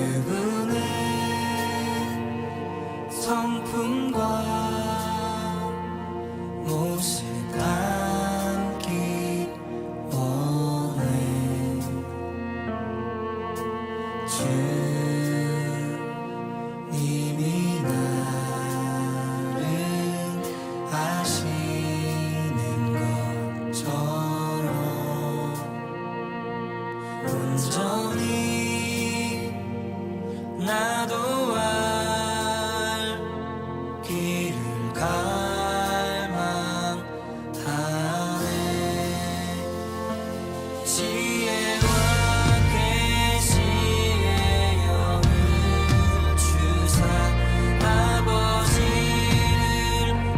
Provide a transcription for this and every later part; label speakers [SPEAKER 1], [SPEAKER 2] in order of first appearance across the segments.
[SPEAKER 1] 그분의 성품과 모습 담기 원해. 주님이 나를 아시는 것처럼 온전히 나도 알 길을 갈망하네. 지혜와 계시의 영을 주사 아버지를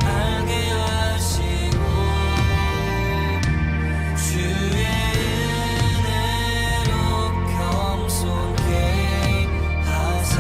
[SPEAKER 1] 알게 하시고 주의 은혜로 겸손케 하사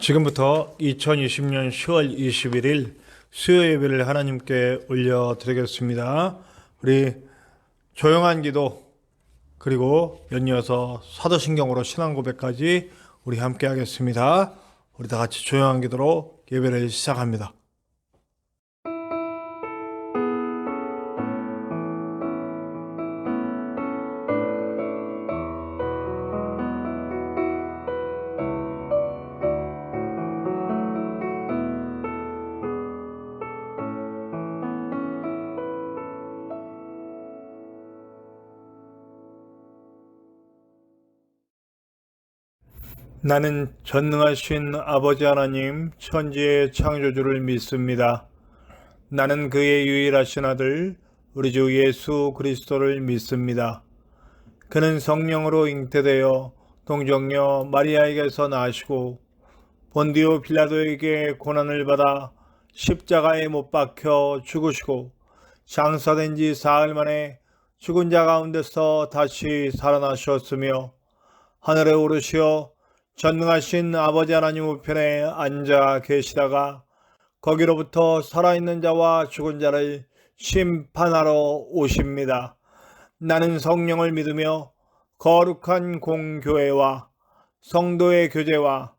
[SPEAKER 2] 지금부터 2020년 10월 21일 수요 예배를 하나님께 올려드리겠습니다. 우리 조용한 기도 그리고 연이어서 사도신경으로 신앙 고백까지 우리 함께 하겠습니다. 우리 다 같이 조용한 기도로 예배를 시작합니다. 나는 전능하신 아버지 하나님 천지의 창조주를 믿습니다. 나는 그의 유일하신 아들 우리 주 예수 그리스도를 믿습니다. 그는 성령으로 잉태되어 동정녀 마리아에게서 나시고 본디오 빌라도에게 고난을 받아 십자가에 못 박혀 죽으시고 장사된 지 사흘 만에 죽은 자 가운데서 다시 살아나셨으며 하늘에 오르시어 전능하신 아버지 하나님 우편에 앉아 계시다가 거기로부터 살아있는 자와 죽은 자를 심판하러 오십니다. 나는 성령을 믿으며 거룩한 공교회와 성도의 교제와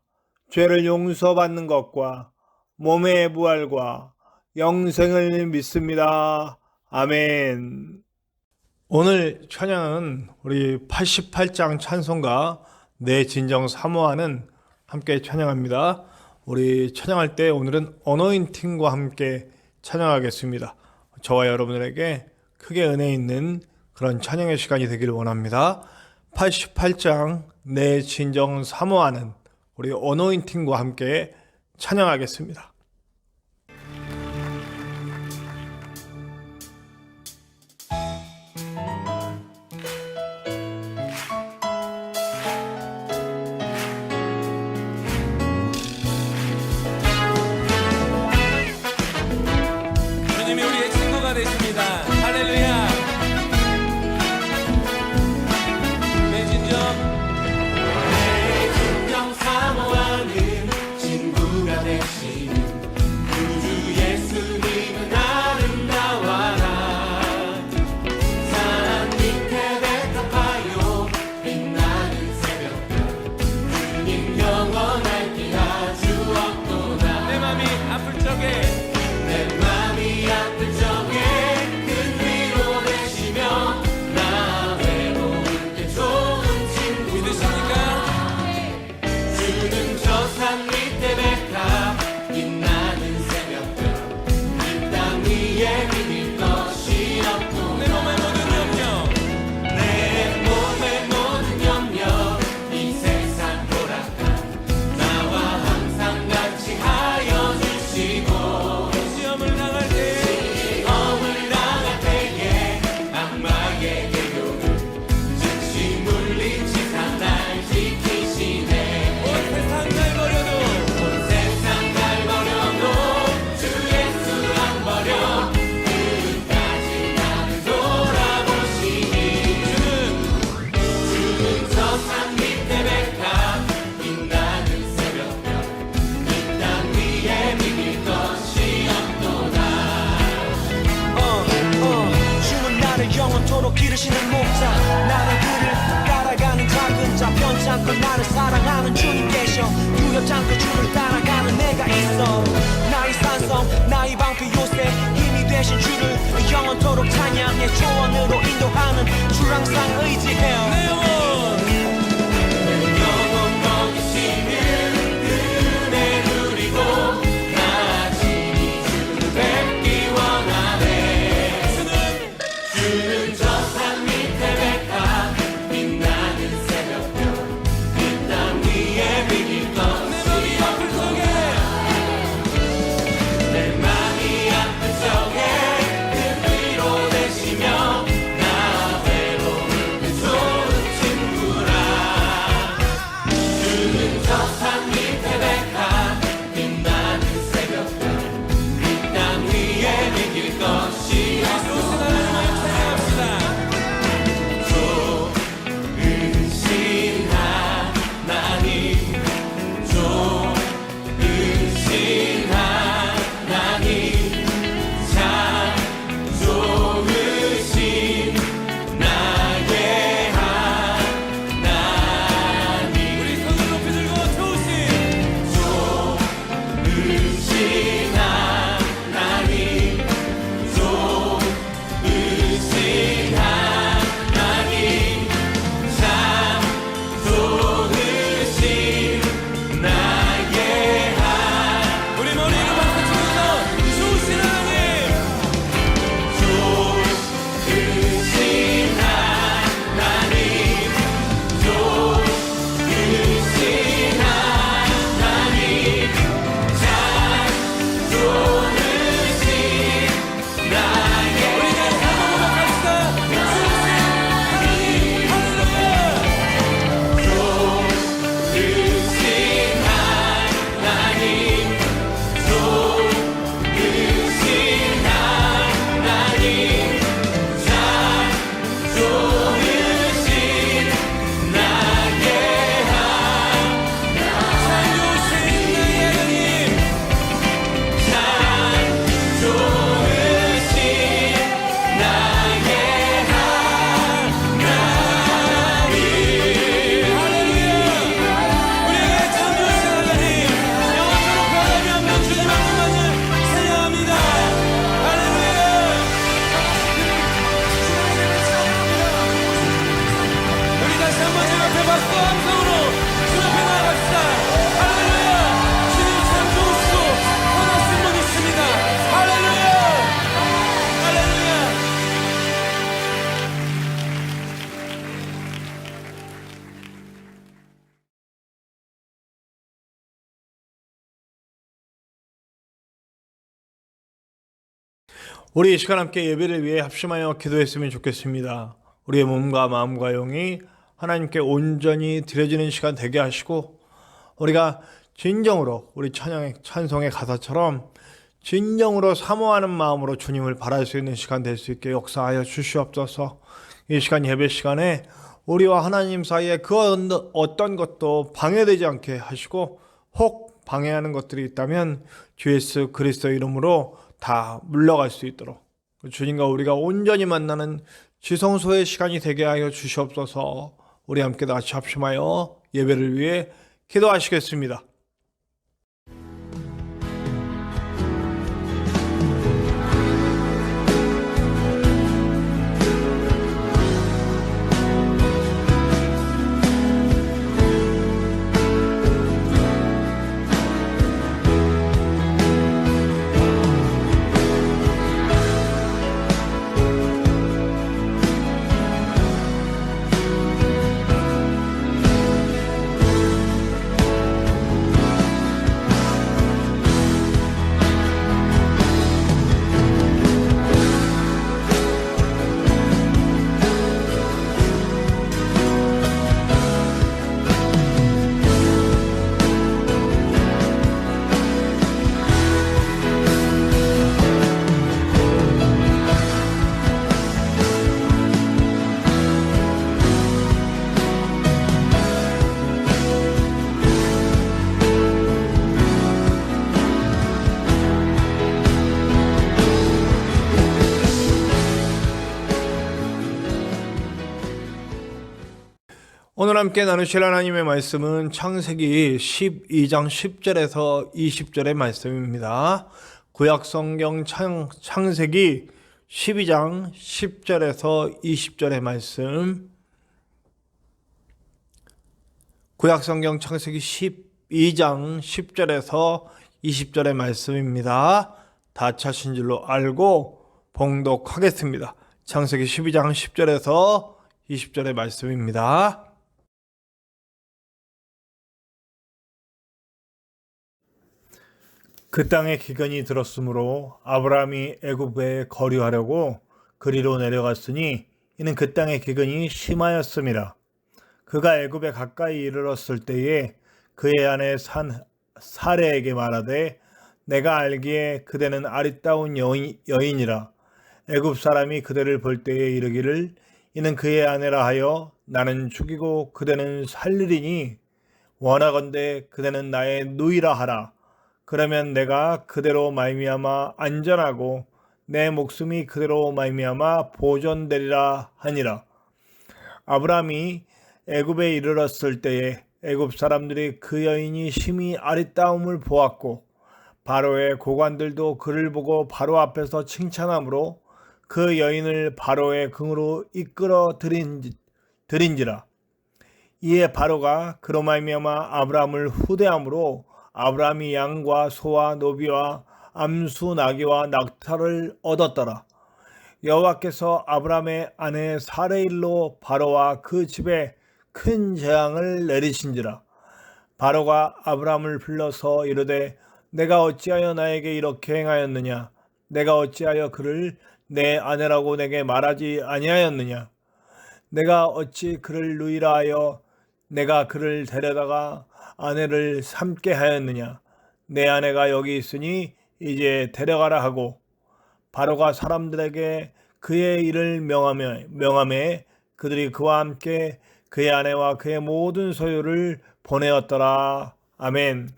[SPEAKER 2] 죄를 용서받는 것과 몸의 부활과 영생을 믿습니다. 아멘. 오늘 찬양은 우리 88장 찬송가 내 진정 사모하는 함께 찬양합니다. 우리 찬양할 때 오늘은 어노인팅과 함께 찬양하겠습니다. 저와 여러분들에게 크게 은혜 있는 그런 찬양의 시간이 되기를 원합니다. 88장 내 진정 사모하는 우리 어노인팅과 함께 찬양하겠습니다.
[SPEAKER 1] 할렐루야. 내 진정 사모하는 친구가 되신 구주 예수님은 아름다워라. 산 밑에 백합하여 빛나는 새벽별 주님 영원할게 아주 없구나. 내 맘이 아플 적에 기르시는 목자 나는 그를 따라가는 작은 자 변찮고 나를 사랑하는 주님 계셔 두렵지 않고 주를 따라가는 내가 있어 나의 산성 나의 방패 요새 힘이 되신 주를 영원토록 찬양해 조언으로 인도하는 주를 항상 의지해요 내 영혼 먹이시는 은혜 누리고 나 진히 주를 뵙기 원하네 주는 저 내 맘이 아플 적에 그 위로 되시며 나 외로울 때
[SPEAKER 2] 우리 이 시간 함께 예배를 위해 합심하여 기도했으면 좋겠습니다. 우리의 몸과 마음과 영이 하나님께 온전히 드려지는 시간 되게 하시고, 우리가 진정으로 우리 찬송의 가사처럼 진정으로 사모하는 마음으로 주님을 바랄 수 있는 시간 될 수 있게 역사하여 주시옵소서. 이 시간 예배 시간에 우리와 하나님 사이에 그 어떤 것도 방해되지 않게 하시고, 혹 방해하는 것들이 있다면 주 예수 그리스도 이름으로 다 물러갈 수 있도록 주님과 우리가 온전히 만나는 지성소의 시간이 되게 하여 주시옵소서. 우리 함께 같이 합심하여 예배를 위해 기도하시겠습니다. 오늘 함께 나누실 하나님의 말씀은 창세기 12장 10절에서 20절의 말씀입니다. 구약성경 창세기 12장 10절에서 20절의 말씀. 구약성경 창세기 12장 10절에서 20절의 말씀입니다. 다 차신 줄로 알고 봉독하겠습니다. 창세기 12장 10절에서 20절의 말씀입니다. 그 땅에 기근이 들었으므로 아브라함이 애굽에 거류하려고 그리로 내려갔으니 이는 그 땅의 기근이 심하였음이라. 그가 애굽에 가까이 이르렀을 때에 그의 아내 사레에게 말하되 내가 알기에 그대는 아리따운 여인이라. 애굽 사람이 그대를 볼 때에 이르기를 이는 그의 아내라 하여 나는 죽이고 그대는 살리리니 원하건대 그대는 나의 누이라 하라. 그러면 내가 그대로 말미암아 안전하고 내 목숨이 그대로 말미암아 보존되리라 하니라. 아브라함이 애굽에 이르렀을 때에 애굽 사람들이 그 여인이 심히 아리따움을 보았고 바로의 고관들도 그를 보고 바로 앞에서 칭찬하므로 그 여인을 바로의 궁으로 이끌어 들인지라. 이에 바로가 그로 말미암아 아브라함을 후대함으로 아브라함이 양과 소와 노비와 암수 나귀와 낙타를 얻었더라. 여호와께서 아브라함의 아내 사레일로 바로와 그 집에 큰 재앙을 내리신지라. 바로가 아브라함을 불러서 이르되 내가 어찌하여 나에게 이렇게 행하였느냐? 내가 어찌하여 그를 내 아내라고 내게 말하지 아니하였느냐? 내가 어찌 그를 누이라 하여 내가 그를 데려다가 아내를 삼게 하였느냐? 내 아내가 여기 있으니 이제 데려가라 하고 바로가 사람들에게 그의 일을 명하매 그들이 그와 함께 그의 아내와 그의 모든 소유를 보내었더라. 아멘.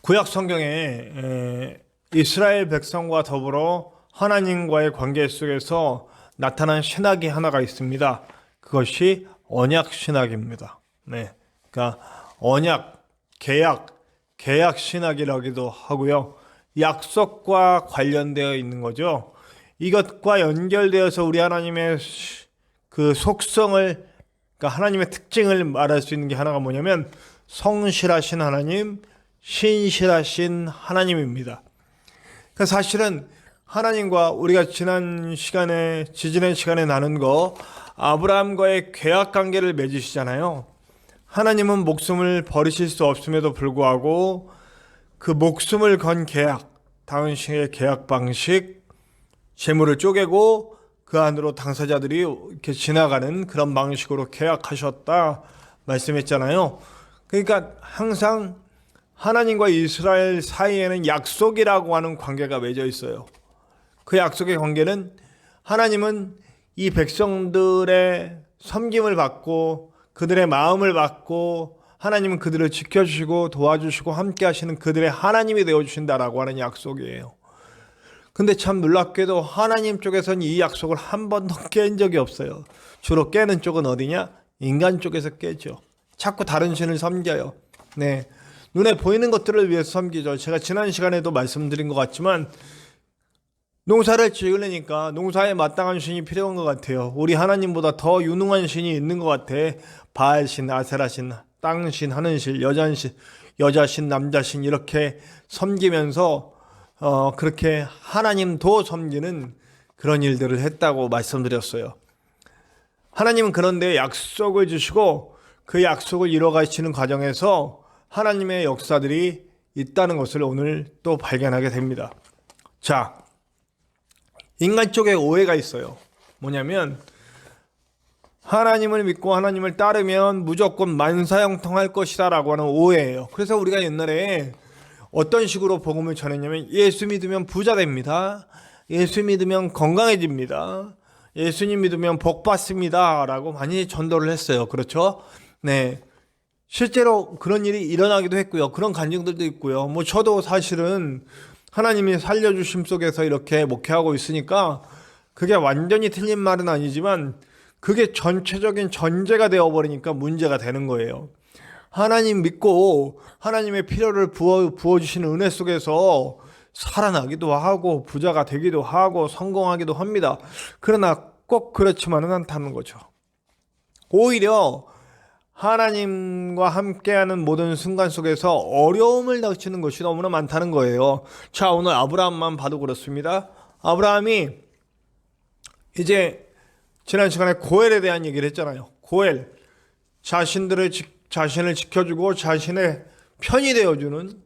[SPEAKER 2] 구약 성경에 이스라엘 백성과 더불어 하나님과의 관계 속에서 나타난 신학이 하나가 있습니다. 그것이 언약 신학입니다. 네, 그러니까 언약, 계약 신학이라기도 하고요. 약속과 관련되어 있는 거죠. 이것과 연결되어서 우리 하나님의 그 속성을, 그러니까 하나님의 특징을 말할 수 있는 게 하나가 뭐냐면 성실하신 하나님, 신실하신 하나님입니다. 그러니까 사실은 하나님과 우리가 지난 시간에 나눈 거 아브라함과의 계약 관계를 맺으시잖아요. 하나님은 목숨을 버리실 수 없음에도 불구하고 그 목숨을 건 계약, 당신의 계약 방식, 재물을 쪼개고 그 안으로 당사자들이 이렇게 지나가는 그런 방식으로 계약하셨다 말씀했잖아요. 그러니까 항상 하나님과 이스라엘 사이에는 약속이라고 하는 관계가 맺어 있어요. 그 약속의 관계는 하나님은 이 백성들의 섬김을 받고 그들의 마음을 받고 하나님은 그들을 지켜주시고 도와주시고 함께 하시는 그들의 하나님이 되어주신다라고 하는 약속이에요. 근데 참 놀랍게도 하나님 쪽에서는 이 약속을 한 번도 깬 적이 없어요. 주로 깨는 쪽은 어디냐? 인간 쪽에서 깨죠. 자꾸 다른 신을 섬겨요. 네, 눈에 보이는 것들을 위해서 섬기죠. 제가 지난 시간에도 말씀드린 것 같지만 농사를 지으려니까 농사에 마땅한 신이 필요한 것 같아요. 우리 하나님보다 더 유능한 신이 있는 것 같아. 바알신, 아세라신, 땅신, 하늘신, 여자신, 남자신 이렇게 섬기면서 그렇게 하나님도 섬기는 그런 일들을 했다고 말씀드렸어요. 하나님은 그런데 약속을 주시고 그 약속을 이뤄가시는 과정에서 하나님의 역사들이 있다는 것을 오늘 또 발견하게 됩니다. 자, 인간 쪽에 오해가 있어요. 뭐냐면 하나님을 믿고 하나님을 따르면 무조건 만사형통할 것이다 라고 하는 오해예요. 그래서 우리가 옛날에 어떤 식으로 복음을 전했냐면 예수 믿으면 부자 됩니다. 예수 믿으면 건강해집니다. 예수님 믿으면 복 받습니다 라고 많이 전도를 했어요. 그렇죠? 네, 실제로 그런 일이 일어나기도 했고요. 그런 간증들도 있고요. 뭐 저도 사실은 하나님이 살려주심 속에서 이렇게 목회하고 있으니까 그게 완전히 틀린 말은 아니지만 그게 전체적인 전제가 되어버리니까 문제가 되는 거예요. 하나님 믿고 하나님의 필요를 부어주시는 은혜 속에서 살아나기도 하고 부자가 되기도 하고 성공하기도 합니다. 그러나 꼭 그렇지만은 않다는 거죠. 오히려 하나님과 함께하는 모든 순간 속에서 어려움을 닥치는 것이 너무나 많다는 거예요. 자, 오늘 아브라함만 봐도 그렇습니다. 아브라함이 이제 지난 시간에 고엘에 대한 얘기를 했잖아요. 고엘, 자신을 지켜주고 자신의 편이 되어주는,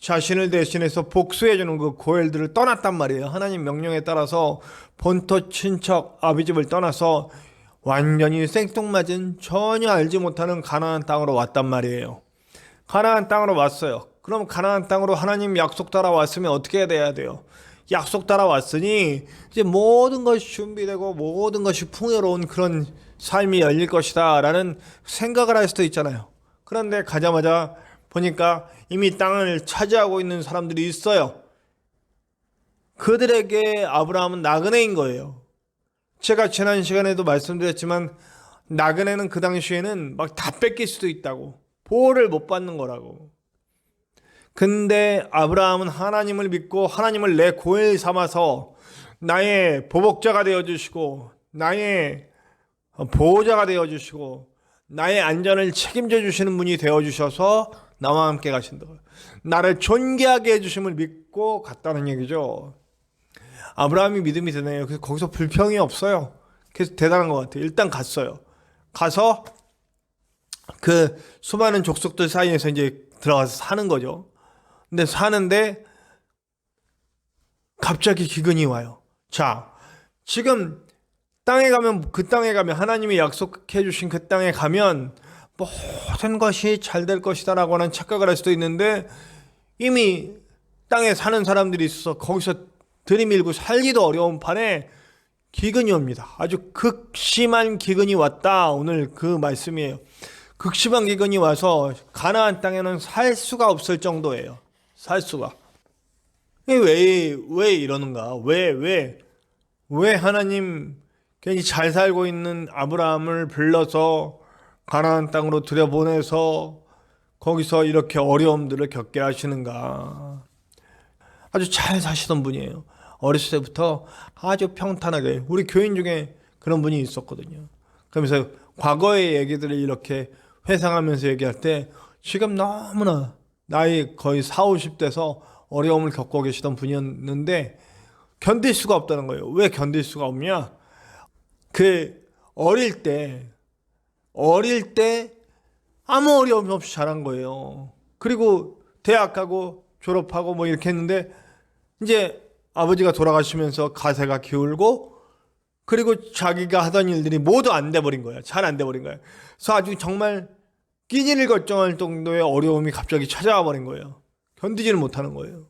[SPEAKER 2] 자신을 대신해서 복수해주는 그 고엘들을 떠났단 말이에요. 하나님 명령에 따라서 본토 친척 아비집을 떠나서 완전히 생뚱맞은 전혀 알지 못하는 가나안 땅으로 왔단 말이에요. 가나안 땅으로 왔어요. 그럼 가나안 땅으로 하나님 약속 따라 왔으면 어떻게 돼야 돼요? 약속 따라 왔으니 이제 모든 것이 준비되고 모든 것이 풍요로운 그런 삶이 열릴 것이다 라는 생각을 할 수도 있잖아요. 그런데 가자마자 보니까 이미 땅을 차지하고 있는 사람들이 있어요. 그들에게 아브라함은 나그네인 거예요. 제가 지난 시간에도 말씀드렸지만 나그네는 그 당시에는 막 다 뺏길 수도 있다고, 보호를 못 받는 거라고. 근데 아브라함은 하나님을 믿고 하나님을 내 고엘 삼아서 나의 보복자가 되어주시고 나의 보호자가 되어주시고 나의 안전을 책임져 주시는 분이 되어주셔서 나와 함께 가신다. 나를 존귀하게 해주심을 믿고 갔다는 얘기죠. 아브라함이 믿음이 되네요. 그래서 거기서 불평이 없어요. 그래서 대단한 것 같아요. 일단 갔어요. 가서 그 수많은 족속들 사이에서 이제 들어가서 사는 거죠. 근데 사는데 갑자기 기근이 와요. 자, 지금 땅에 가면, 그 땅에 가면, 하나님이 약속해 주신 그 땅에 가면 모든 것이 잘 될 것이다 라고 하는 착각을 할 수도 있는데 이미 땅에 사는 사람들이 있어서 거기서 들이밀고 살기도 어려운 판에 기근이 옵니다. 아주 극심한 기근이 왔다. 오늘 그 말씀이에요. 극심한 기근이 와서 가나안 땅에는 살 수가 없을 정도예요. 살 수가. 왜 이러는가? 왜 하나님 괜히 잘 살고 있는 아브라함을 불러서 가나안 땅으로 들여보내서 거기서 이렇게 어려움들을 겪게 하시는가? 아주 잘 사시던 분이에요. 어렸을 때부터 아주 평탄하게. 우리 교인 중에 그런 분이 있었거든요. 그러면서 과거의 얘기들을 이렇게 회상하면서 얘기할 때 지금 너무나 나이 거의 40, 50대에서 어려움을 겪고 계시던 분이었는데 견딜 수가 없다는 거예요. 왜 견딜 수가 없냐? 그 어릴 때 아무 어려움 없이 자란 거예요. 그리고 대학 가고
[SPEAKER 3] 졸업하고 뭐 이렇게 했는데 이제 아버지가 돌아가시면서 가세가 기울고 그리고 자기가 하던 일들이 모두 안 돼 버린 거야. 잘 안 돼 버린 거야. 그래서 아주 정말 끼니를 걱정할 정도의 어려움이 갑자기 찾아와 버린 거예요. 견디지를 못하는 거예요.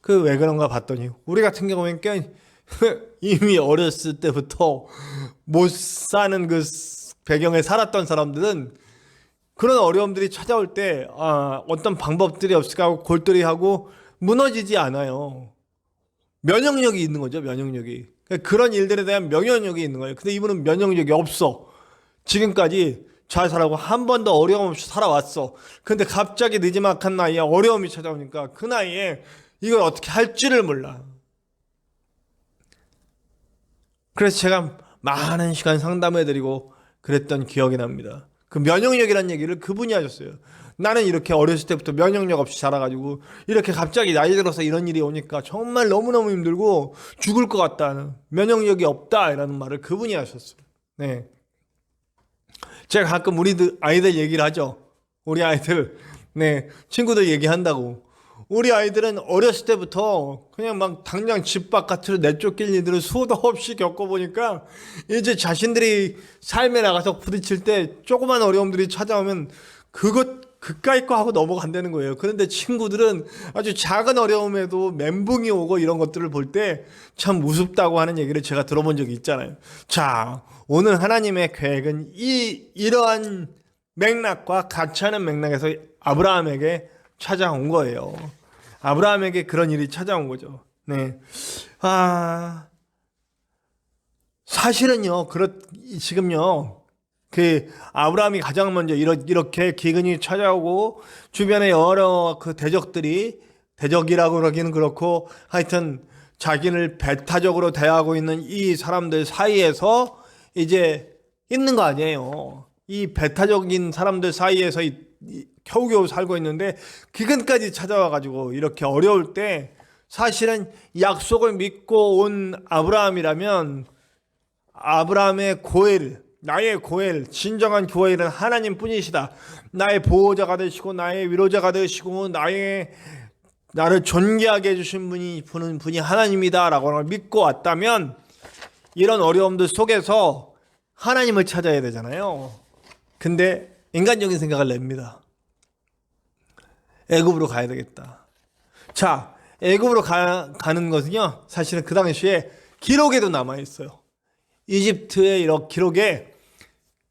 [SPEAKER 3] 그 왜 그런가 봤더니 우리 같은 경우에는 이미 어렸을 때부터 못 사는 그 배경에 살았던 사람들은 그런 어려움들이 찾아올 때 어떤 방법들이 없을까 하고 골똘히하고 무너지지 않아요. 면역력이 있는 거죠. 면역력이. 그런 일들에 대한 면역력이 있는 거예요. 근데 이분은 면역력이 없어. 지금까지 잘 살아고 한 번도 어려움 없이 살아왔어. 근데 갑자기 늦지막한 나이에 어려움이 찾아오니까 그 나이에 이걸 어떻게 할지를 몰라. 그래서 제가 많은 시간 상담해드리고 그랬던 기억이 납니다. 그 면역력이라는 얘기를 그분이 하셨어요. 나는 이렇게 어렸을 때부터 면역력 없이 자라가지고 이렇게 갑자기 나이 들어서 이런 일이 오니까 정말 너무너무 힘들고 죽을 것 같다는 면역력이 없다 이라는 말을 그분이 하셨어요. 네. 제가 가끔 우리 아이들 얘기를 하죠. 우리 아이들, 네, 친구들 얘기한다고. 우리 아이들은 어렸을 때부터 그냥 막 당장 집 바깥으로 내쫓길 일들을 수도 없이 겪어보니까 이제 자신들이 삶에 나가서 부딪힐 때 조그만 어려움들이 찾아오면 그까이 거 하고 넘어간다는 거예요. 그런데 친구들은 아주 작은 어려움에도 멘붕이 오고 이런 것들을 볼 때 참 우습다고 하는 얘기를 제가 들어본 적이 있잖아요. 자, 오늘 하나님의 계획은 이러한 맥락과 같이 하는 맥락에서 아브라함에게 찾아온 거예요. 아브라함에게 그런 일이 찾아온 거죠. 네. 사실은요, 지금요, 그 아브라함이 가장 먼저 이렇게 기근이 찾아오고 주변에 여러 그 대적이라고 그러기는 그렇고 하여튼 자기를 배타적으로 대하고 있는 이 사람들 사이에서 이제 있는 거 아니에요. 이 배타적인 사람들 사이에서 겨우겨우 살고 있는데 기근까지 찾아와가지고 이렇게 어려울 때 사실은 약속을 믿고 온 아브라함이라면 아브라함의 나의 고엘, 진정한 고엘은 하나님 뿐이시다. 나의 보호자가 되시고 나의 위로자가 되시고 나를 존귀하게 해주신 분이 하나님이다 라고 믿고 왔다면 이런 어려움들 속에서 하나님을 찾아야 되잖아요. 근데 인간적인 생각을 냅니다. 애굽으로 가야 되겠다. 자, 애굽으로 가는 것은요, 사실은 그 당시에 기록에도 남아있어요. 이집트의 이런 기록에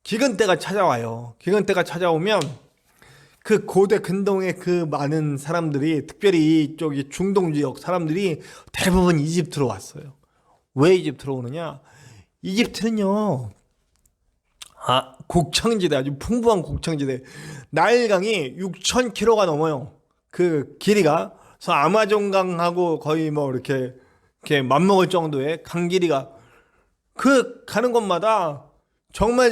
[SPEAKER 3] 기근 때가 찾아와요. 기근 때가 찾아오면 그 고대 근동의 그 많은 사람들이, 특별히 이쪽이 중동 지역 사람들이 대부분 이집트로 왔어요. 왜 이집트로 오느냐? 이집트는요, 곡창지대, 아주 풍부한 곡창지대. 나일강이 6,000km가 넘어요. 그 길이가. 그래서 아마존강하고 거의 뭐 이렇게 맞먹을 정도의 강 길이가. 가는 곳마다 정말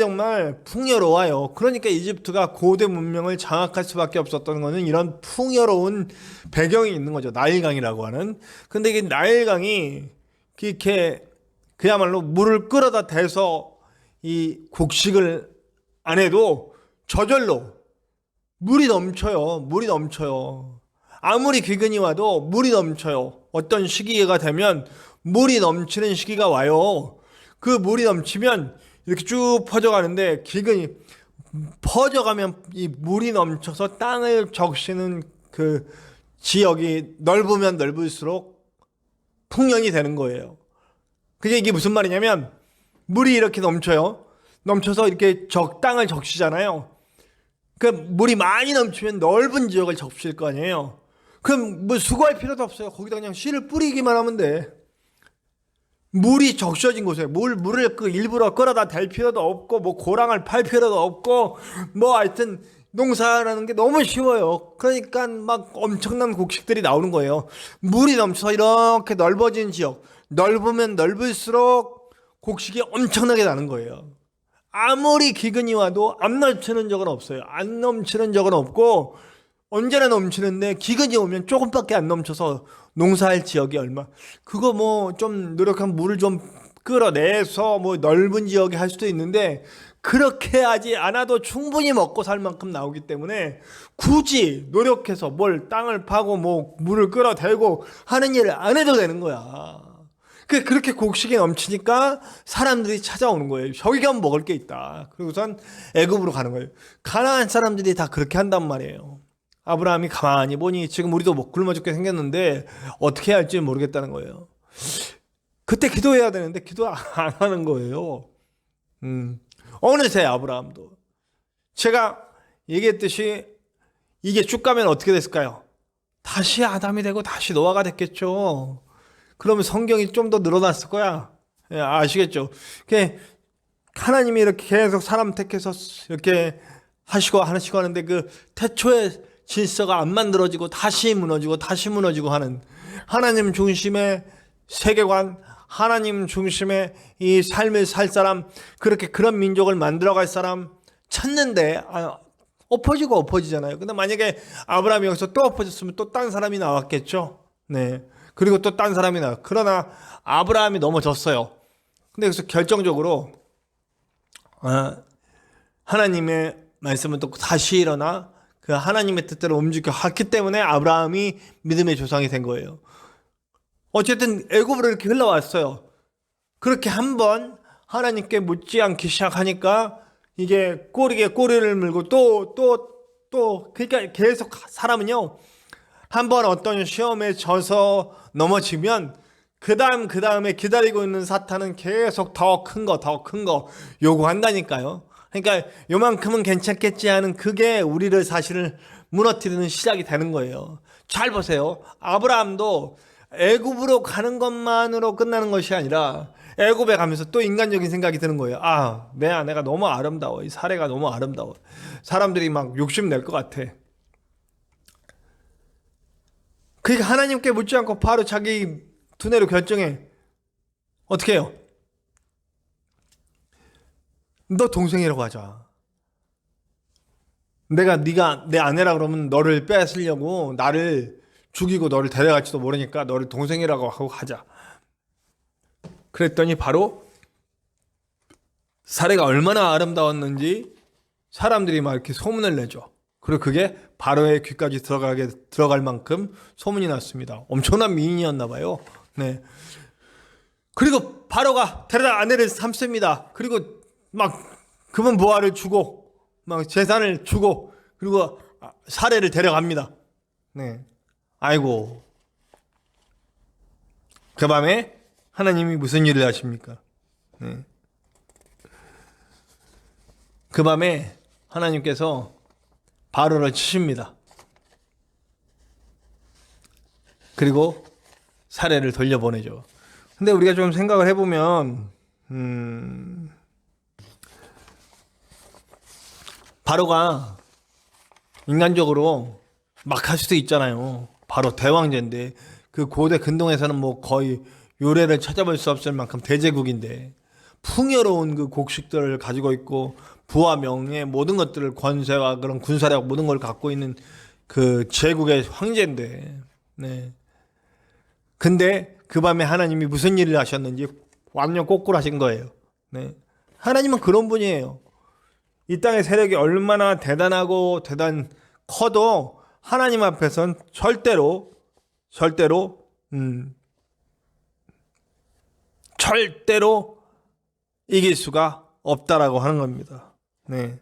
[SPEAKER 3] 풍요로워요. 그러니까 이집트가 고대 문명을 장악할 수밖에 없었던 거는 이런 풍요로운 배경이 있는 거죠. 나일강이라고 하는. 근데 이게 나일강이 이렇게 그야말로 물을 끌어다 대서 이 곡식을 안 해도 저절로 물이 넘쳐요. 아무리 기근이 와도 물이 넘쳐요. 어떤 시기가 되면 물이 넘치는 시기가 와요. 그 물이 넘치면 이렇게 쭉 퍼져가는데 기근이 퍼져가면 이 물이 넘쳐서 땅을 적시는 그 지역이 넓으면 넓을수록 풍년이 되는 거예요. 이게 무슨 말이냐면 물이 이렇게 넘쳐요. 넘쳐서 이렇게 땅을 적시잖아요. 그 물이 많이 넘치면 넓은 지역을 적실 거 아니에요. 그럼 뭐 수고할 필요도 없어요. 거기다 그냥 씨를 뿌리기만 하면 돼. 물이 적셔진 곳에 물을 일부러 끌어다 댈 필요도 없고 뭐 고랑을 팔 필요도 없고 뭐 하여튼 농사라는 게 너무 쉬워요. 그러니까 막 엄청난 곡식들이 나오는 거예요. 물이 넘쳐서 이렇게 넓어진 지역, 넓으면 넓을수록 곡식이 엄청나게 나는 거예요. 아무리 기근이 와도 안 넘치는 적은 없어요. 안 넘치는 적은 없고 언제나 넘치는데 기근이 오면 조금밖에 안 넘쳐서 농사할 지역이 얼마. 그거 뭐 좀 노력하면 물을 좀 끌어내서 뭐 넓은 지역에 할 수도 있는데 그렇게 하지 않아도 충분히 먹고 살 만큼 나오기 때문에 굳이 노력해서 뭘 땅을 파고 뭐 물을 끌어대고 하는 일을 안 해도 되는 거야. 그렇게 곡식이 넘치니까 사람들이 찾아오는 거예요. 저기 가면 먹을 게 있다. 그리고선 애굽으로 가는 거예요. 가나안 사람들이 다 그렇게 한단 말이에요. 아브라함이 가만히 보니 지금 우리도 뭐 굶어 죽게 생겼는데 어떻게 해야 할지 모르겠다는 거예요. 그때 기도해야 되는데 기도 안 하는 거예요. 어느새 아브라함도 제가 얘기했듯이 이게 쭉 가면 어떻게 됐을까요? 다시 아담이 되고 다시 노아가 됐겠죠. 그러면 성경이 좀 더 늘어났을 거야. 예, 아시겠죠? 하나님이 이렇게 계속 사람 택해서 이렇게 하시고 하시고 하는데 그 태초의 질서가 안 만들어지고 다시 무너지고 다시 무너지고 하는 하나님 중심의 세계관, 하나님 중심의 이 삶을 살 사람, 그렇게 그런 민족을 만들어갈 사람 찾는데 엎어지고 엎어지잖아요. 근데 만약에 아브라함이 여기서 또 엎어졌으면 또 딴 사람이 나왔겠죠. 네. 그리고 또 딴 사람이 나와. 그러나 아브라함이 넘어졌어요. 근데 여기서 결정적으로 하나님의 말씀은 또 다시 일어나 그 하나님의 뜻대로 움직여 왔기 때문에 아브라함이 믿음의 조상이 된 거예요. 어쨌든 애굽으로 이렇게 흘러왔어요. 그렇게 한번 하나님께 묻지 않기 시작하니까 이게 꼬리에 꼬리를 물고 또 그러니까 계속 사람은요, 한번 어떤 시험에 져서 넘어지면 그 다음에 기다리고 있는 사탄은 계속 더 큰 거 요구한다니까요. 그러니까 요만큼은 괜찮겠지 하는 그게 우리를 사실은 무너뜨리는 시작이 되는 거예요. 잘 보세요. 아브라함도 애굽으로 가는 것만으로 끝나는 것이 아니라 애굽에 가면서 또 인간적인 생각이 드는 거예요. 내 아내가 너무 아름다워. 이 사례가 너무 아름다워. 사람들이 막 욕심낼 것 같아. 그러니까 하나님께 묻지 않고 바로 자기 두뇌로 결정해. 어떻게 해요? 너 동생이라고 하자. 네가 내 아내라 그러면 너를 뺏으려고 나를 죽이고 너를 데려갈지도 모르니까 너를 동생이라고 하고 가자. 그랬더니 바로 사례가 얼마나 아름다웠는지 사람들이 막 이렇게 소문을 내죠. 그리고 그게 바로의 귀까지 들어갈 만큼 소문이 났습니다. 엄청난 미인이었나 봐요. 네. 그리고 바로가 데려다 아내를 삼습니다. 그리고 막 금은 보화를 주고 막 재산을 주고 그리고 사례를 데려갑니다. 네. 아이고. 그 밤에 하나님이 무슨 일을 하십니까? 네. 그 밤에 하나님께서 바로를 치십니다. 그리고 사례를 돌려보내죠. 근데 우리가 좀 생각을 해보면 바로가 인간적으로 막 할 수도 있잖아요. 바로 대왕제인데 그 고대 근동에서는 뭐 거의 요래를 찾아볼 수 없을 만큼 대제국인데 풍요로운 그 곡식들을 가지고 있고 부와 명예 모든 것들을 권세와 그런 군사력 모든 걸 갖고 있는 그 제국의 황제인데, 네. 근데 그 밤에 하나님이 무슨 일을 하셨는지 완전 거꾸로 하신 거예요. 네. 하나님은 그런 분이에요. 이 땅의 세력이 얼마나 대단하고 커도 하나님 앞에선 절대로 이길 수가 없다라고 하는 겁니다. 네.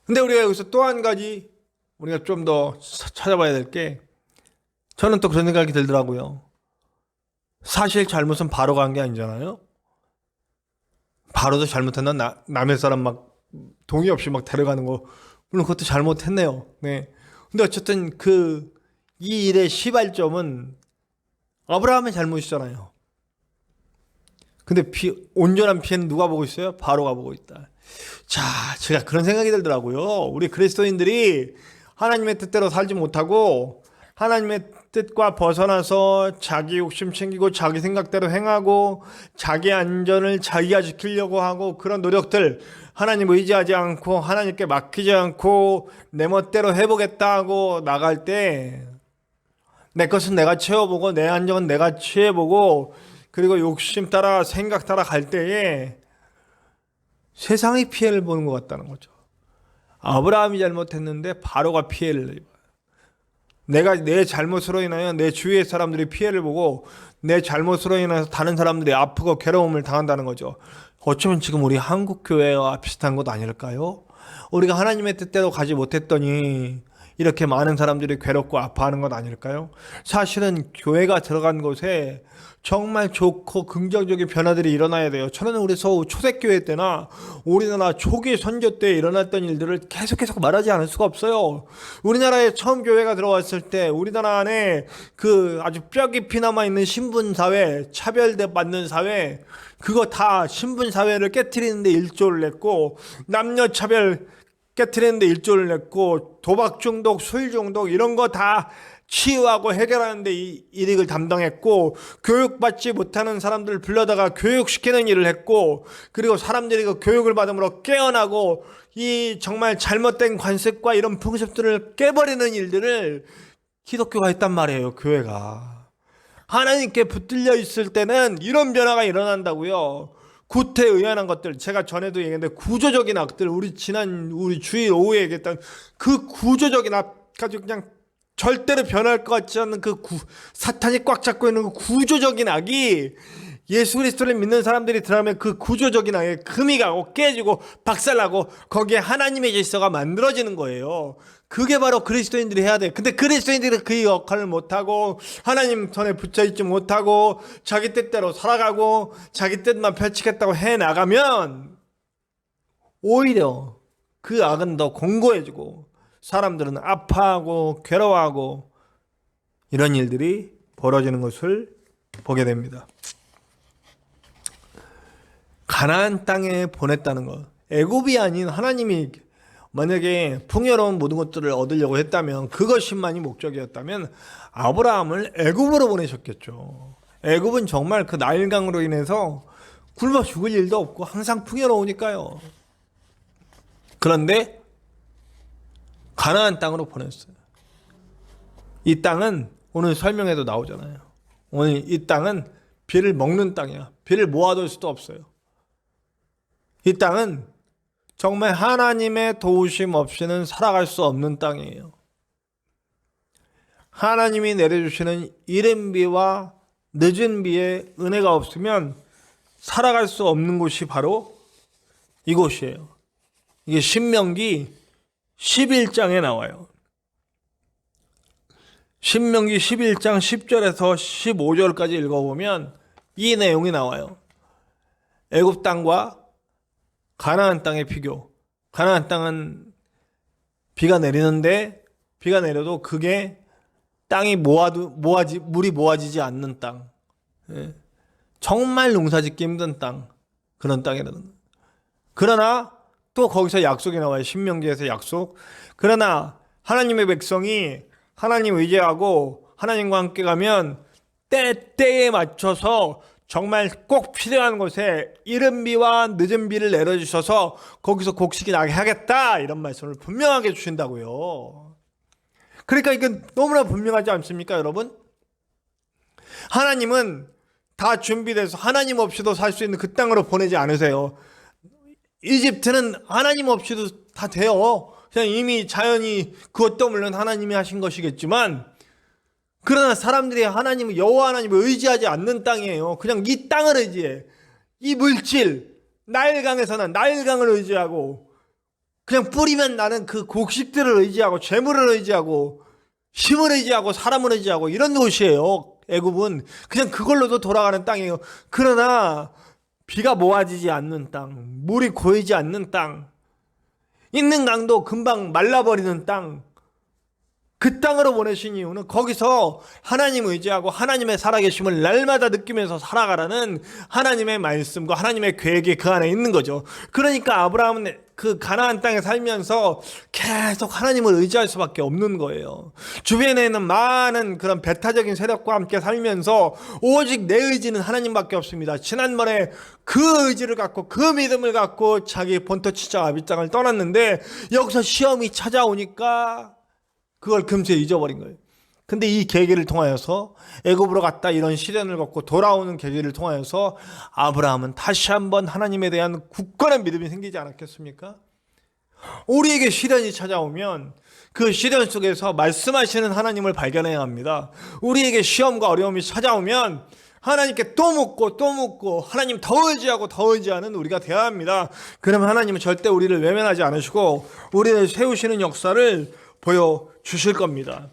[SPEAKER 3] 근데 우리가 여기서 또 한 가지 우리가 좀 더 찾아봐야 될 게 저는 또 그런 생각이 들더라고요. 사실 잘못은 바로가 한 게 아니잖아요. 바로도 잘못했나? 남의 사람 막 동의 없이 막 데려가는 거 물론 그것도 잘못했네요. 네. 근데 어쨌든 이 일의 시발점은 아브라함의 잘못이잖아요. 근데 온전한 피해는 누가 보고 있어요? 바로가 보고 있다. 자, 제가 그런 생각이 들더라고요. 우리 그리스도인들이 하나님의 뜻대로 살지 못하고 하나님의 뜻과 벗어나서 자기 욕심 챙기고 자기 생각대로 행하고 자기 안전을 자기가 지키려고 하고 그런 노력들 하나님 의지하지 않고 하나님께 맡기지 않고 내 멋대로 해보겠다 하고 나갈 때 내 것은 내가 채워보고 내 안정은 내가 취해보고 그리고 욕심 따라 생각 따라 갈 때에 세상이 피해를 보는 것 같다는 거죠. 아브라함이 잘못했는데 바로가 피해를 입어요. 내가 내 잘못으로 인하여 내 주위의 사람들이 피해를 보고 내 잘못으로 인해서 다른 사람들이 아프고 괴로움을 당한다는 거죠. 어쩌면 지금 우리 한국 교회와 비슷한 것 아닐까요? 우리가 하나님의 뜻대로 가지 못했더니 이렇게 많은 사람들이 괴롭고 아파하는 것 아닐까요? 사실은 교회가 들어간 곳에 정말 좋고 긍정적인 변화들이 일어나야 돼요. 저는 우리 서울 초대교회 때나 우리나라 초기 선교 때 일어났던 일들을 계속 말하지 않을 수가 없어요. 우리나라에 처음 교회가 들어왔을 때 우리나라 안에 그 아주 뼈 깊이 남아있는 신분사회, 차별받는 사회, 그거 다 신분사회를 깨트리는데 일조를 냈고, 남녀차별 깨트리는데 일조를 냈고, 도박 중독, 술 중독 이런 거 다 치유하고 해결하는데 이 일을 담당했고, 교육받지 못하는 사람들을 불러다가 교육시키는 일을 했고, 그리고 사람들이 그 교육을 받음으로 깨어나고 이 정말 잘못된 관습과 이런 풍습들을 깨버리는 일들을 기독교가 했단 말이에요. 교회가 하나님께 붙들려 있을 때는 이런 변화가 일어난다고요. 구태의연한 것들, 제가 전에도 얘기했는데 구조적인 악들, 우리 주일 오후에 얘기했던 그 구조적인 악 가지고 그냥 절대로 변할 것 같지 않는 그 사탄이 꽉 잡고 있는 그 구조적인 악이 예수 그리스도를 믿는 사람들이 들어가면 그 구조적인 악에 금이 가고 깨지고 박살나고 거기에 하나님의 질서가 만들어지는 거예요. 그게 바로 그리스도인들이 해야 돼. 근데 그리스도인들이 그 역할을 못하고 하나님 손에 붙여있지 못하고 자기 뜻대로 살아가고 자기 뜻만 펼치겠다고 해나가면 오히려 그 악은 더 공고해지고 사람들은 아파하고 괴로워하고 이런 일들이 벌어지는 것을 보게 됩니다. 가나안 땅에 보냈다는 것, 애굽이 아닌 하나님이 만약에 풍요로운 모든 것들을 얻으려고 했다면, 그것만이 목적이었다면 아브라함을 애굽으로 보내셨겠죠. 애굽은 정말 그 나일강으로 인해서 굶어 죽을 일도 없고 항상 풍요로우니까요. 그런데 가나안 땅으로 보냈어요. 이 땅은 오늘 설명에도 나오잖아요. 오늘 이 땅은 비를 먹는 땅이야. 비를 모아둘 수도 없어요. 이 땅은 정말 하나님의 도우심 없이는 살아갈 수 없는 땅이에요. 하나님이 내려주시는 이른 비와 늦은 비의 은혜가 없으면 살아갈 수 없는 곳이 바로 이곳이에요. 이게 신명기 11장에 나와요. 신명기 11장 10절에서 15절까지 읽어보면 이 내용이 나와요. 애굽 땅과 가나안 땅의 비교. 가나안 땅은 비가 내리는데 비가 내려도 그게 땅이 물이 모아지지 않는 땅. 정말 농사짓기 힘든 땅. 그런 땅이라는. 그러나 또 거기서 약속이 나와요. 신명기에서 약속. 그러나 하나님의 백성이 하나님 의지하고 하나님과 함께 가면 때때에 맞춰서 정말 꼭 필요한 곳에 이른 비와 늦은 비를 내려주셔서 거기서 곡식이 나게 하겠다, 이런 말씀을 분명하게 주신다고요. 그러니까 이건 너무나 분명하지 않습니까, 여러분? 하나님은 다 준비돼서 하나님 없이도 살 수 있는 그 땅으로 보내지 않으세요. 이집트는 하나님 없이도 다 돼요. 그냥 이미 자연이 그것도 물론 하나님이 하신 것이겠지만, 그러나 사람들이 여호와 하나님을 의지하지 않는 땅이에요. 그냥 이 땅을 의지해. 이 물질, 나일강에서는 나일강을 의지하고, 그냥 뿌리면 나는 그 곡식들을 의지하고, 재물을 의지하고, 힘을 의지하고, 사람을 의지하고, 이런 곳이에요. 애굽은 그냥 그걸로도 돌아가는 땅이에요. 그러나 비가 모아지지 않는 땅, 물이 고이지 않는 땅, 있는 강도 금방 말라버리는 땅, 그 땅으로 보내신 이유는 거기서 하나님 의지하고 하나님의 살아계심을 날마다 느끼면서 살아가라는 하나님의 말씀과 하나님의 계획이 그 안에 있는 거죠. 그러니까 아브라함은 그 가나안 땅에 살면서 계속 하나님을 의지할 수밖에 없는 거예요. 주변에 있는 많은 그런 배타적인 세력과 함께 살면서 오직 내 의지는 하나님밖에 없습니다. 지난번에 그 의지를 갖고 그 믿음을 갖고 자기 본토 치자 아비장을 떠났는데 여기서 시험이 찾아오니까 그걸 금세 잊어버린 거예요. 근데 이 계기를 통하여서 애굽으로 갔다 이런 시련을 겪고 돌아오는 계기를 통하여서 아브라함은 다시 한번 하나님에 대한 굳건한 믿음이 생기지 않았겠습니까? 우리에게 시련이 찾아오면 그 시련 속에서 말씀하시는 하나님을 발견해야 합니다. 우리에게 시험과 어려움이 찾아오면 하나님께 또 묻고 하나님 더 의지하는 우리가 되어야 합니다. 그러면 하나님은 절대 우리를 외면하지 않으시고 우리를 세우시는 역사를 보여주실 겁니다.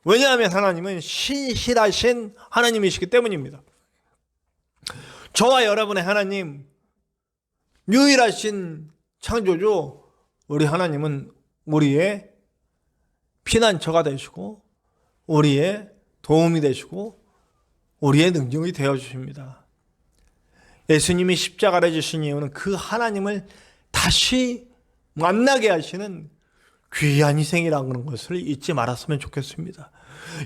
[SPEAKER 3] 왜냐하면 하나님은 신실하신 하나님이시기 때문입니다. 저와 여러분의 하나님, 유일하신 창조주 우리 하나님은 우리의 피난처가 되시고 우리의 도움이 되시고 우리의 능력이 되어주십니다. 예수님이 십자가를 지신 이유는 그 하나님을 다시 만나게 하시는 귀한 희생이라는 것을 잊지 말았으면 좋겠습니다.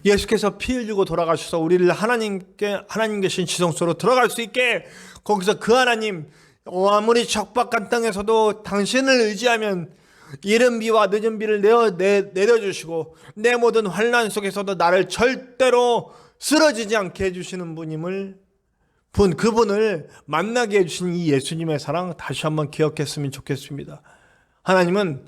[SPEAKER 3] 예수께서 피 흘리고 돌아가셔서 우리를 하나님 계신 지성소로 들어갈 수 있게 거기서 그 하나님 아무리 척박한 땅에서도 당신을 의지하면 이른 비와 늦은 비를 내려주시고 내 모든 환난 속에서도 나를 절대로 쓰러지지 않게 해주시는 그분을 만나게 해주신 이 예수님의 사랑 다시 한번 기억했으면 좋겠습니다. 하나님은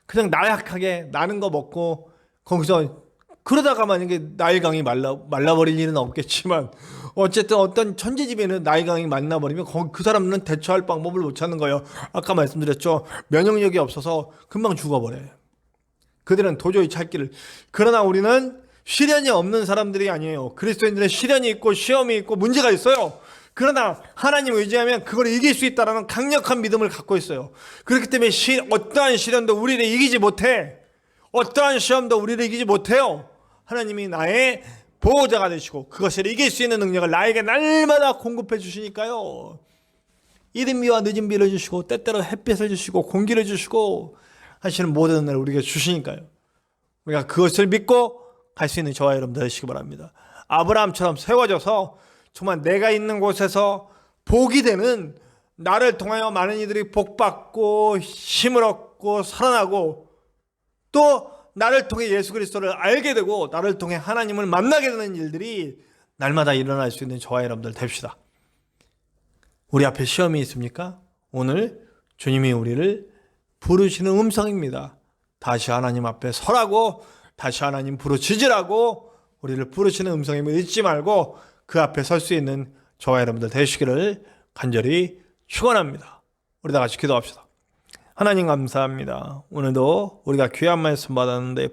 [SPEAKER 3] 그냥 나약하게 나는 거 먹고 거기서 그러다가 만약에 나일강이 말라버릴 일은 없겠지만 어쨌든 어떤 천재집에는 나일강이 말라버리면 그 사람은 대처할 방법을 못 찾는 거예요. 아까 말씀드렸죠. 면역력이 없어서 금방 죽어버려요. 그들은 도저히 찾기를. 그러나 우리는 시련이 없는 사람들이 아니에요. 그리스도인들은 시련이 있고 시험이 있고 문제가 있어요. 그러나 하나님을 의지하면 그걸 이길 수 있다는 강력한 믿음을 갖고 있어요. 그렇기 때문에 어떠한 시련도 우리를 이기지 못해. 어떠한 시험도 우리를 이기지 못해요. 하나님이 나의 보호자가 되시고 그것을 이길 수 있는 능력을 나에게 날마다 공급해 주시니까요. 이른 비와 늦은 비를 주시고 때때로 햇빛을 주시고 공기를 주시고 하시는 모든 은혜를 우리에게 주시니까요. 우리가 그것을 믿고 갈 수 있는 저와 여러분들 되시기 바랍니다. 아브라함처럼 세워져서 정말 내가 있는 곳에서 복이 되는, 나를 통하여 많은 이들이 복받고 힘을 얻고 살아나고 또 나를 통해 예수 그리스도를 알게 되고 나를 통해 하나님을 만나게 되는 일들이 날마다 일어날 수 있는 저와 여러분들 됩시다. 우리 앞에 시험이 있습니까? 오늘 주님이 우리를 부르시는 음성입니다. 다시 하나님 앞에 서라고, 다시 하나님 부르짖으라고 우리를 부르시는 음성임을 잊지 말고 그 앞에 설 수 있는 저와 여러분들 되시기를 간절히 축원합니다. 우리 다 같이 기도합시다. 하나님 감사합니다. 오늘도 우리가 귀한 말씀 받았는데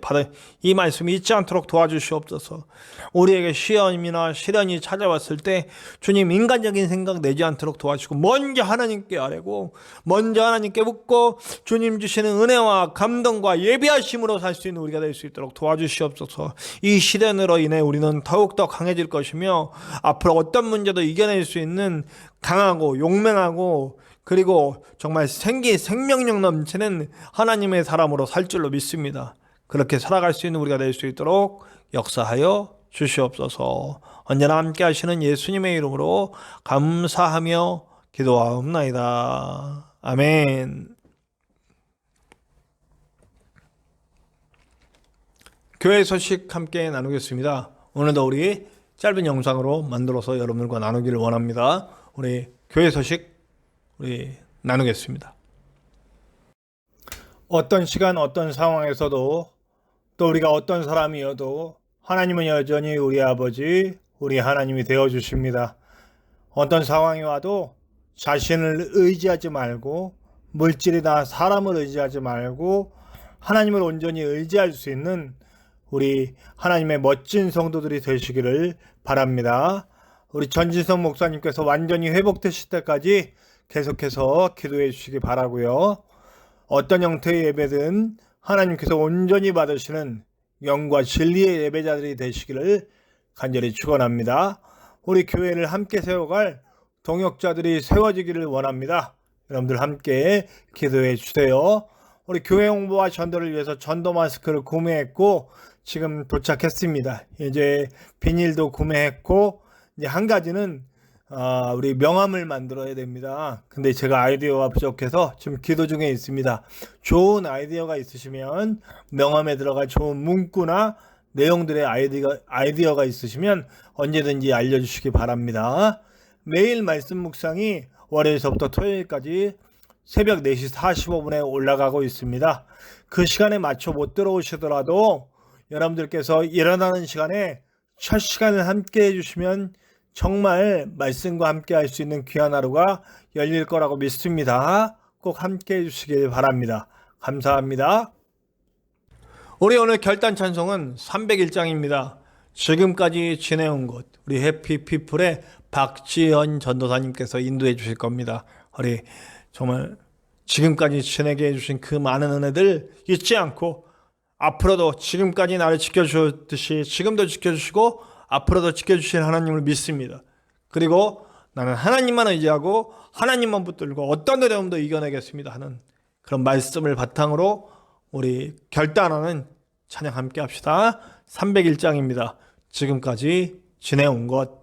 [SPEAKER 3] 이 말씀이 잊지 않도록 도와주시옵소서. 우리에게 시험이나 시련이 찾아왔을 때 주님 인간적인 생각 내지 않도록 도와주시고 먼저 하나님께 아뢰고 먼저 하나님께 묻고 주님 주시는 은혜와 감동과 예비하심으로 살 수 있는 우리가 될 수 있도록 도와주시옵소서. 이 시련으로 인해 우리는 더욱더 강해질 것이며 앞으로 어떤 문제도 이겨낼 수 있는 강하고 용맹하고 그리고 정말 생명력 넘치는 하나님의 사람으로 살 줄로 믿습니다. 그렇게 살아갈 수 있는 우리가 될 수 있도록 역사하여 주시옵소서. 언제나 함께 하시는 예수님의 이름으로 감사하며 기도하옵나이다. 아멘. 교회 소식 함께 나누겠습니다. 오늘도 우리 짧은 영상으로 만들어서 여러분들과 나누기를 원합니다. 우리 교회 소식 우리 나누겠습니다.
[SPEAKER 2] 어떤 시간 어떤 상황에서도 또 우리가 어떤 사람이어도 하나님은 여전히 우리 아버지, 우리 하나님이 되어주십니다. 어떤 상황이 와도 자신을 의지하지 말고 물질이나 사람을 의지하지 말고 하나님을 온전히 의지할 수 있는 우리 하나님의 멋진 성도들이 되시기를 바랍니다. 우리 전진성 목사님께서 완전히 회복되실 때까지 계속해서 기도해 주시기 바라고요. 어떤 형태의 예배든 하나님께서 온전히 받으시는 영과 진리의 예배자들이 되시기를 간절히 축원합니다. 우리 교회를 함께 세워갈 동역자들이 세워지기를 원합니다. 여러분들 함께 기도해 주세요. 우리 교회 홍보와 전도를 위해서 전도 마스크를 구매했고 지금 도착했습니다. 이제 비닐도 구매했고 이제 한 가지는 우리 명함을 만들어야 됩니다. 근데 제가 아이디어가 부족해서 지금 기도 중에 있습니다. 좋은 아이디어가 있으시면 명함에 들어갈 좋은 문구나 내용들의 아이디어가 있으시면 언제든지 알려주시기 바랍니다. 매일 말씀 묵상이 월요일서부터 토요일까지 새벽 4시 45분에 올라가고 있습니다. 그 시간에 맞춰 못 들어오시더라도 여러분들께서 일어나는 시간에 첫 시간을 함께 해주시면 정말 말씀과 함께 할 수 있는 귀한 하루가 열릴 거라고 믿습니다. 꼭 함께 해주시길 바랍니다. 감사합니다.
[SPEAKER 3] 우리 오늘 결단 찬송은 301장입니다. 지금까지 지내온 것, 우리 해피피플의 박지현 전도사님께서 인도해 주실 겁니다. 우리 정말 지금까지 지내게 해주신 그 많은 은혜들 잊지 않고 앞으로도 지금까지 나를 지켜주셨듯이 지금도 지켜주시고 앞으로도 지켜주실 하나님을 믿습니다. 그리고 나는 하나님만 의지하고 하나님만 붙들고 어떤 어려움도 이겨내겠습니다 하는 그런 말씀을 바탕으로 우리 결단하는 찬양 함께 합시다. 301장입니다. 지금까지 지내온 것.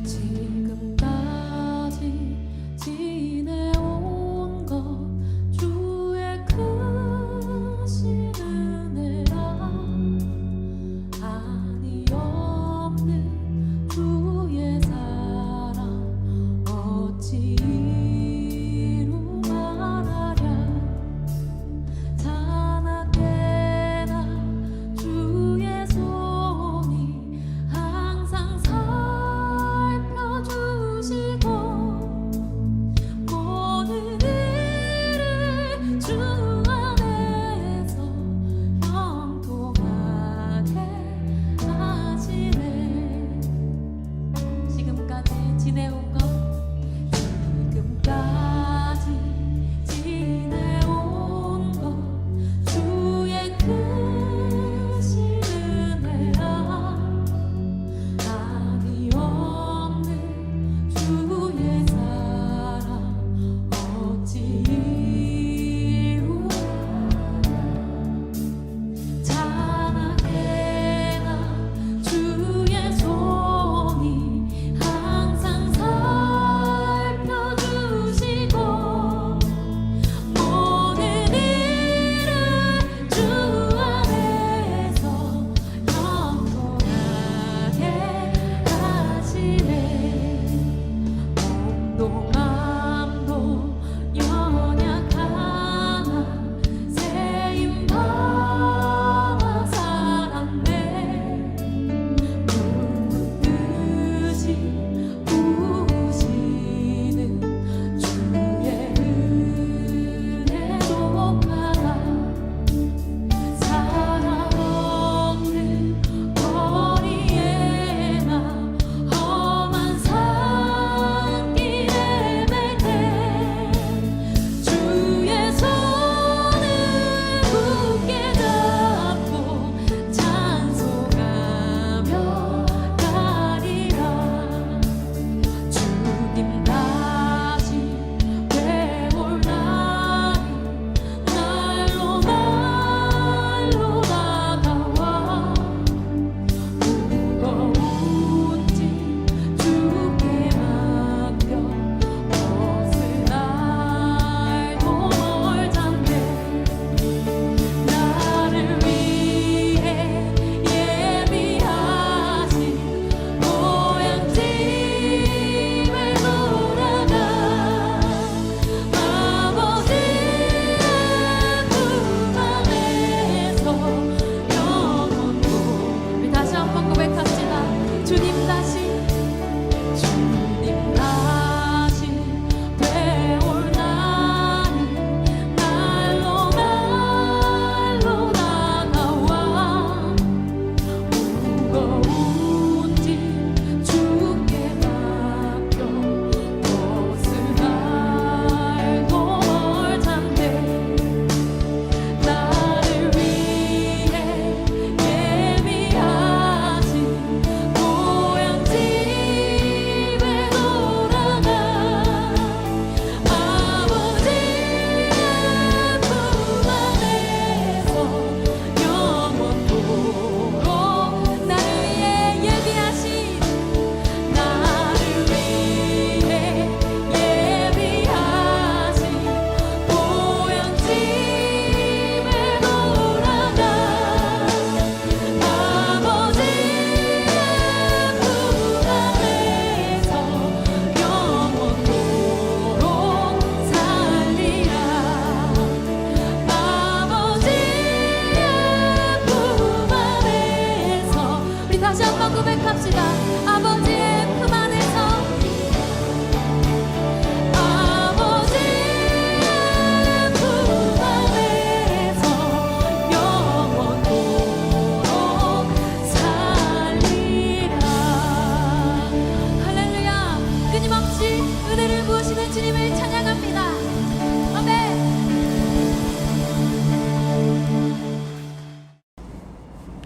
[SPEAKER 4] 지금까지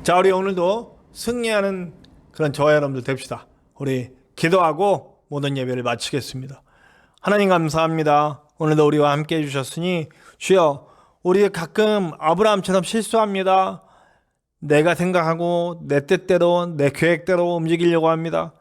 [SPEAKER 3] 자, 우리 오늘도 승리하는 그런 저와 여러분들 됩시다. 우리 기도하고 모든 예배를 마치겠습니다. 하나님 감사합니다. 오늘도 우리와 함께 해주셨으니 주여, 우리 가끔 아브라함처럼 실수합니다. 내가 생각하고 내 뜻대로 내 계획대로 움직이려고 합니다.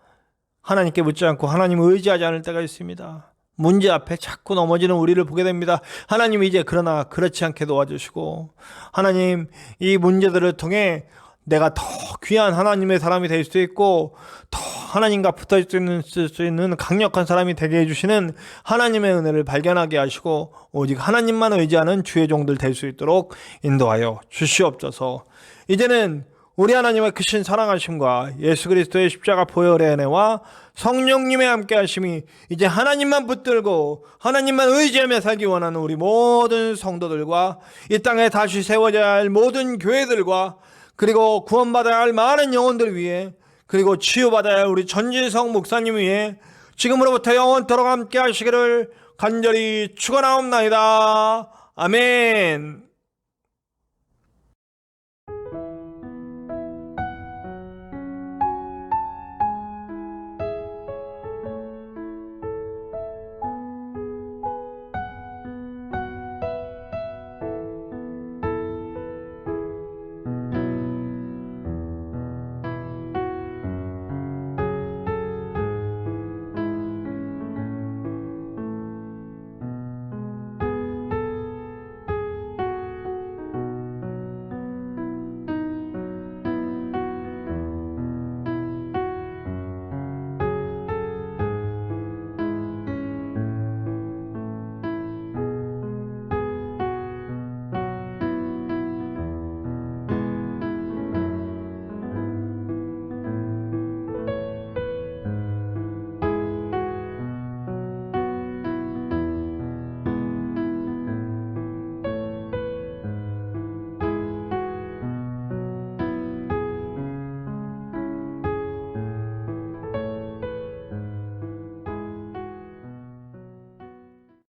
[SPEAKER 3] 하나님께 묻지 않고 하나님을 의지하지 않을 때가 있습니다. 문제 앞에 자꾸 넘어지는 우리를 보게 됩니다. 하나님, 이제 그러나 그렇지 않게 도와주시고, 하나님, 이 문제들을 통해 내가 더 귀한 하나님의 사람이 될 수 있고 더 하나님과 붙어 수 있는 강력한 사람이 되게 해주시는 하나님의 은혜를 발견하게 하시고 오직 하나님만 의지하는 주의 종들 될 수 있도록 인도하여 주시옵소서. 이제는 우리 하나님의 크신 사랑하심과 예수 그리스도의 십자가 보혈의 은혜와 성령님의 함께 하심이 이제 하나님만 붙들고 하나님만 의지하며 살기 원하는 우리 모든 성도들과 이 땅에 다시 세워져야 할 모든 교회들과 그리고 구원받아야 할 많은 영혼들 위해, 그리고 치유받아야 할 우리 전지성 목사님 위해 지금으로부터 영원토록 함께 하시기를 간절히 축원하옵나이다. 아멘.